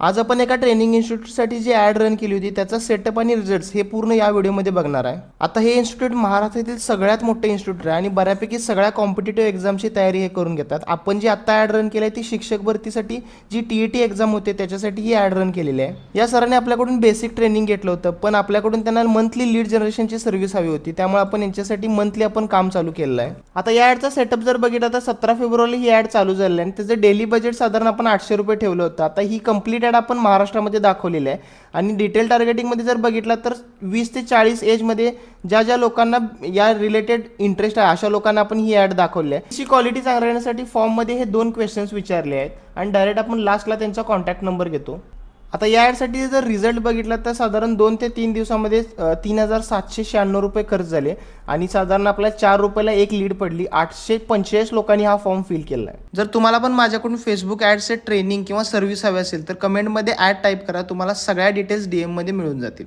आज आपण एका ट्रेनिंग इन्स्टिट्यूटसाठी जी ॲड रन केली होती त्याचा सेटअप आणि रिझल्ट्स हे पूर्ण या व्हिडिओमध्ये बघणार आहे. आता हे इन्स्टिट्यूट महाराष्ट्रातील सगळ्यात मोठे इन्स्टिट्यूट आहे आणि बऱ्यापैकी सगळ्या कॉम्पिटेटिव्ह एक्झामची तयारी हे करून घेतात. आपण जी आता ॲड रन केली आहे ती शिक्षक भरतीसाठी जी TET एक्झाम होते त्याच्यासाठी ही ॲड रन केलेली आहे. या सरांनी आपल्याकडून बेसिक ट्रेनिंग घेतलं होतं, पण आपल्याकडून त्यांना मंथली लीड जनरेशनची सर्व्हिस हवी होती, त्यामुळे आपण यांच्यासाठी मंथली आपण काम चालू केलेलं आहे. आता या ॲडचा सेटअप जर बघितला तर 17 फेब्रुवारी ही ॲड चालू झालेली आहे आणि त्याचं डेली बजेट साधारण आपण 800 रुपये ठेवलं होतं. आता ही कंप्लीट ॲड आपण महाराष्ट्रामध्ये दाखवलेली आहे आणि डिटेल टार्गेटिंगमध्ये जर बघितलं तर 20 ते 40 एजमध्ये ज्या लोकांना या रिलेटेड इंटरेस्ट आहे अशा लोकांना आपण ही ॲड दाखवली आहे. त्याची क्वालिटी चांगली राहण्यासाठी फॉर्ममध्ये हे 2 क्वेश्चन्स विचारले आहेत आणि डायरेक्ट आपण लास्टला त्यांचा कॉन्टॅक्ट नंबर घेतो. आता या ॲडसाठी जर रिझल्ट बघितला तर साधारण 2 ते 3 दिवसामध्ये 3796 रुपये खर्च झाले आणि साधारण आपल्याला 4 रुपयाला एक लीड पडली. 845 लोकांनी हा फॉर्म फिल केला आहे. जर तुम्हाला पण माझ्याकडून फेसबुक ॲडचे ट्रेनिंग किंवा सर्व्हिस हवी असेल तर कमेंटमध्ये ॲड टाईप करा, तुम्हाला सगळ्या डिटेल्स DM मध्ये मिळून जातील.